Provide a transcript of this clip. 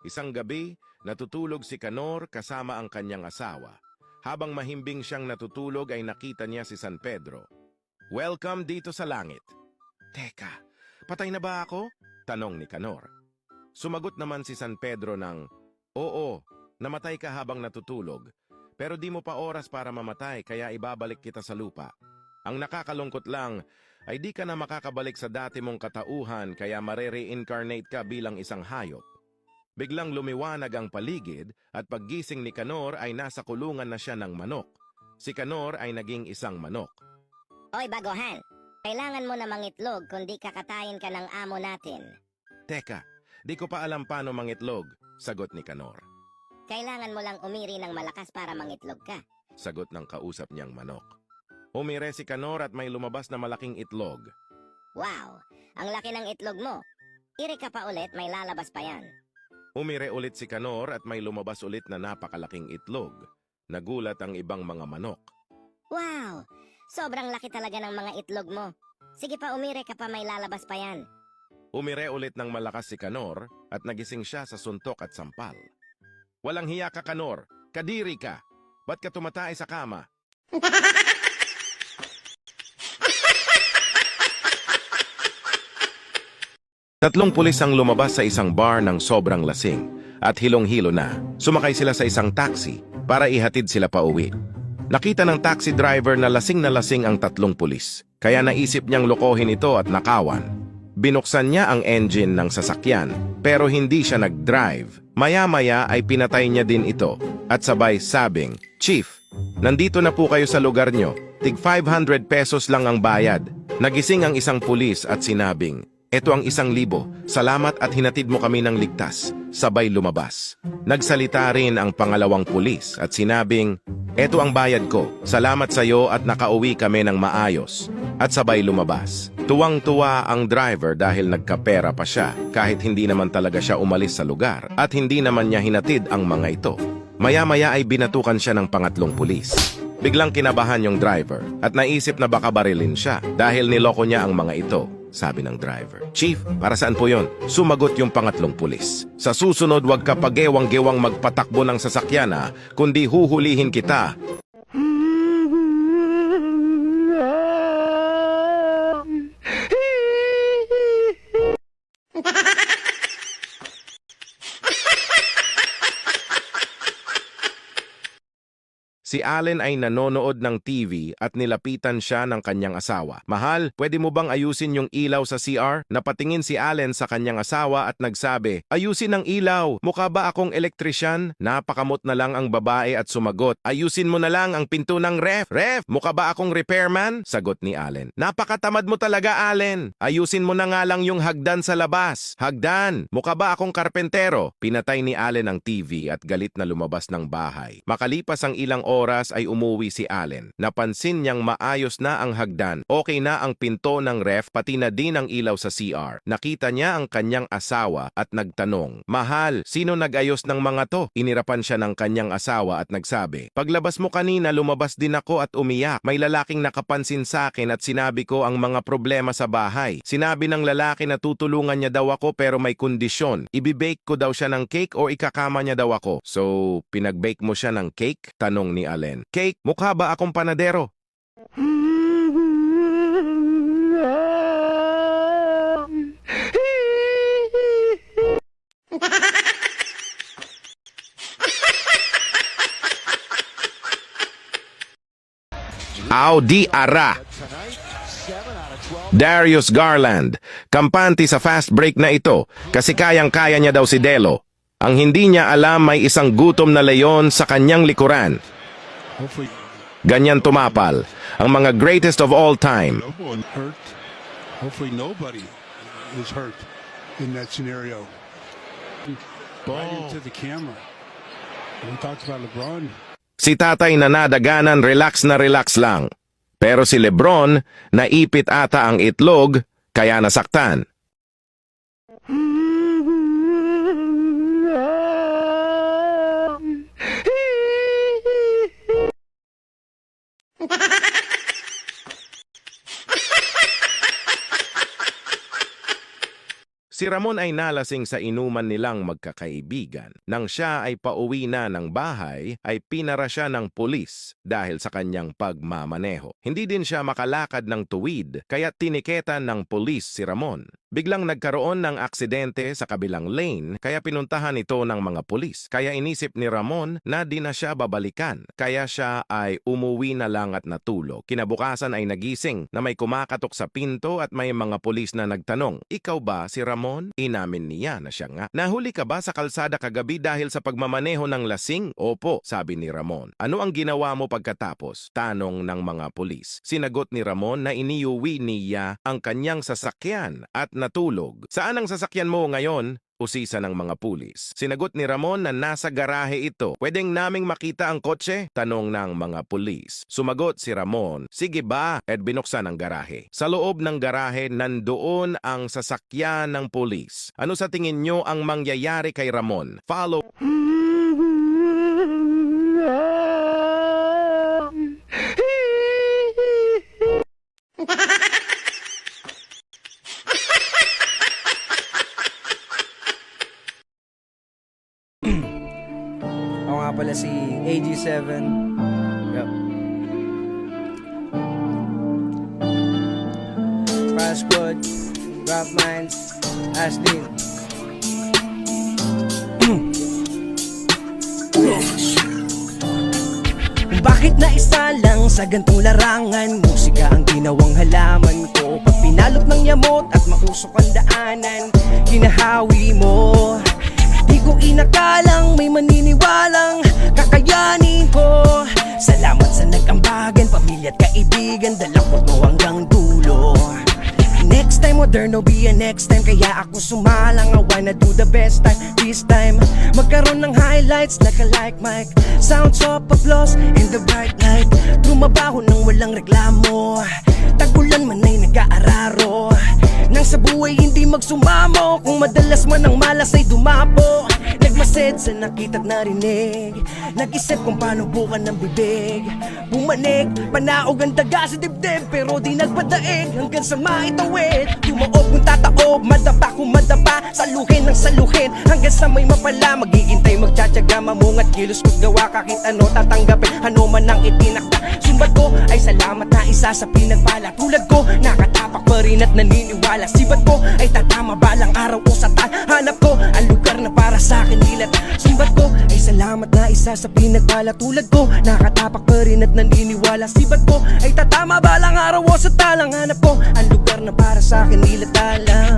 Isang gabi, natutulog si Canor kasama ang kanyang asawa. Habang mahimbing siyang natutulog ay nakita niya si San Pedro. "Welcome dito sa langit." "Teka, patay na ba ako?" tanong ni Canor. Sumagot naman si San Pedro ng, "Oo, namatay ka habang natutulog. Pero di mo pa oras para mamatay kaya ibabalik kita sa lupa. Ang nakakalungkot lang ay di ka na makakabalik sa dati mong katauhan kaya mare-reincarnate ka bilang isang hayop." Biglang lumiwanag ang paligid at paggising ni Canor ay nasa kulungan na siya ng manok. Si Canor ay naging isang manok. Oy, baguhan! Kailangan mo na mangitlog kundi kakatayin ka ng amo natin. "Teka, di ko pa alam paano mangitlog," sagot ni Canor. Kailangan mo lang umiri ng malakas para mangitlog ka. Sagot ng kausap niyang manok. Umire si Canor at may lumabas na malaking itlog. Wow! Ang laki ng itlog mo. Iri ka pa ulit, may lalabas pa yan. Umire ulit si Canor at may lumabas ulit na napakalaking itlog. Nagulat ang ibang mga manok. Wow! Sobrang laki talaga ng mga itlog mo. Sige pa, umiri ka pa, may lalabas pa yan. Umire ulit ng malakas si Canor at nagising siya sa suntok at sampal. "Walang hiya ka, Canor! Kadiri ka! Ba't ka tumatay sa kama?" Tatlong pulis ang lumabas sa isang bar ng sobrang lasing at hilong-hilo na. Sumakay sila sa isang taxi para ihatid sila pa uwi. Nakita ng taxi driver na lasing ang tatlong pulis, kaya naisip niyang lokohin ito at nakawan. Binuksan niya ang engine ng sasakyan pero hindi siya nag-drive. Maya-maya ay pinatay niya din ito at sabay sabing, "Chief, nandito na po kayo sa lugar nyo. Tig 500 pesos lang ang bayad." Nagising ang isang pulis at sinabing, "Ito ang 1,000. Salamat at hinatid mo kami ng ligtas." Sabay lumabas. Nagsalita rin ang pangalawang pulis at sinabing, "Ito ang bayad ko. Salamat sa iyo at nakauwi kami ng maayos." At sabay lumabas. Tuwang-tuwa ang driver dahil nagkapera pa siya kahit hindi naman talaga siya umalis sa lugar at hindi naman niya hinatid ang mga ito. Maya-maya ay binatukan siya ng pangatlong pulis. Biglang kinabahan yung driver at naisip na baka barilin siya dahil niloko niya ang mga ito. Sabi ng driver, "Chief, para saan po yon?" Sumagot yung pangatlong pulis, "Sa susunod wag ka pagewang-gewang magpatakbo ng sasakyan kundi huhulihin kita." Si Allen ay nanonood ng TV at nilapitan siya ng kanyang asawa. "Mahal, pwede mo bang ayusin yung ilaw sa CR?" Napatingin si Allen sa kanyang asawa at nagsabi, "Ayusin ang ilaw. Mukha ba akong elektrisyan?" Napakamot na lang ang babae at sumagot, "Ayusin mo na lang ang pinto ng ref." "Ref, mukha ba akong repairman?" Sagot ni Allen. "Napakatamad mo talaga, Allen. Ayusin mo na nga lang yung hagdan sa labas." "Hagdan, mukha ba akong karpentero?" Pinatay ni Allen ang TV at galit na lumabas ng bahay. Makalipas ang ilang oras ay umuwi si Allen. Napansin niyang maayos na ang hagdan, okay na ang pinto ng ref, pati na din ang ilaw sa CR. Nakita niya ang kanyang asawa at nagtanong, "Mahal, sino nag-ayos ng mga to?" Inirapan siya ng kanyang asawa at nagsabi, "Paglabas mo kanina lumabas din ako at umiyak. May lalaking nakapansin sa akin at sinabi ko ang mga problema sa bahay. Sinabi ng lalaki na tutulungan niya daw ako pero may kondisyon. Ibibake ko daw siya ng cake o ikakama niya daw ako." "So, pinag-bake mo siya ng cake?" tanong ni Allen. "Cake? Mukha ba akong panadero?" Audi Ara. Darius Garland, kampante sa fast break na ito kasi kayang-kaya niya daw si Delo. Ang hindi niya alam may isang gutom na leon sa kanyang likuran. Ganyan tumapal ang mga greatest of all time. Hopefully nobody is hurt in that scenario. Right into the camera. We talked about LeBron. Si tatay na nadaganan relax na relax lang. Pero si Lebron, naipit ata ang itlog, kaya nasaktan. Si Ramon ay nalasing sa inuman nilang magkakaibigan. Nang siya ay pauwi na ng bahay, ay pinara siya ng pulis dahil sa kanyang pagmamaneho. Hindi din siya makalakad ng tuwid, kaya tiniketan ng pulis si Ramon. Biglang nagkaroon ng aksidente sa kabilang lane, kaya pinuntahan ito ng mga pulis. Kaya inisip ni Ramon na di na siya babalikan, kaya siya ay umuwi na lang at natulog. Kinabukasan ay nagising na may kumakatok sa pinto at may mga pulis na nagtanong, "Ikaw ba si Ramon?" Inamin niya na siya nga. "Nahuli ka ba sa kalsada kagabi dahil sa pagmamaneho ng lasing?" "Opo," sabi ni Ramon. "Ano ang ginawa mo pagkatapos?" tanong ng mga pulis. Sinagot ni Ramon na iniuwi niya ang kanyang sasakyan at natulog. "Saan ang sasakyan mo ngayon?" usisa ng mga pulis. Sinagot ni Ramon na nasa garahe ito. "Pwedeng naming makita ang kotse?" tanong ng mga pulis. Sumagot si Ramon, "Sige ba?" at binuksan ang garahe. Sa loob ng garahe, nandoon ang sasakyan ng pulis. Ano sa tingin nyo ang mangyayari kay Ramon? Follow. Ako nga pala si AG7. Yup. Fast Squad, Rap Minds, Ashley. Bakit na isa lang sa gantong larangan? Musika ang ginawang halaman ko. Pag pinalot ng yamot at mausok ang daanan, hinahawi mo. Di ko inakalang may maniniwalang kakayanin ko. Salamat sa nag-ambagan, pamilya at kaibigan, dala ko to hanggang dulo. Next time, there no be a next time. Kaya ako sumalang, I wanna do the best time. This time, magkaroon ng highlights like a like mic. Sounds of applause in the bright light. Trumabaho ng walang reklamo. Tagulan man ay nag-aararo. Nang sa buhay hindi magsumamo. Kung madalas man ang malas ay dumapo. Nagmased sa nakita't narinig. Nag-isip kung paano bukan ng bibig. Bumanig, panaog ang daga sa dibdib. Pero di nagpadaig hanggang sa maitawid. Tumaob kung tataob, madapa kung madapa. Saluhin ng saluhin hanggang sa may mapala. Maghihintay, magtsatsaga, mamungat kilos ko't gawa. Kahit ano tatanggapin, ano man ang itinakda. Sumbat ko ay salamat na isa sa pinagpala. Tulad ko, nakatapak pa rin at naniniwala. Sibat ko ay tatama balang araw o sa hanap ko ang lugar na para sa akin nilat. Sumbat ko ay salamat na isa sa pinagpala. Tulad ko, nakatapak pa rin at naniniwala. Sibat ko ay tatama balang araw o sa hanap ko ang lugar na para sa akin nilatala.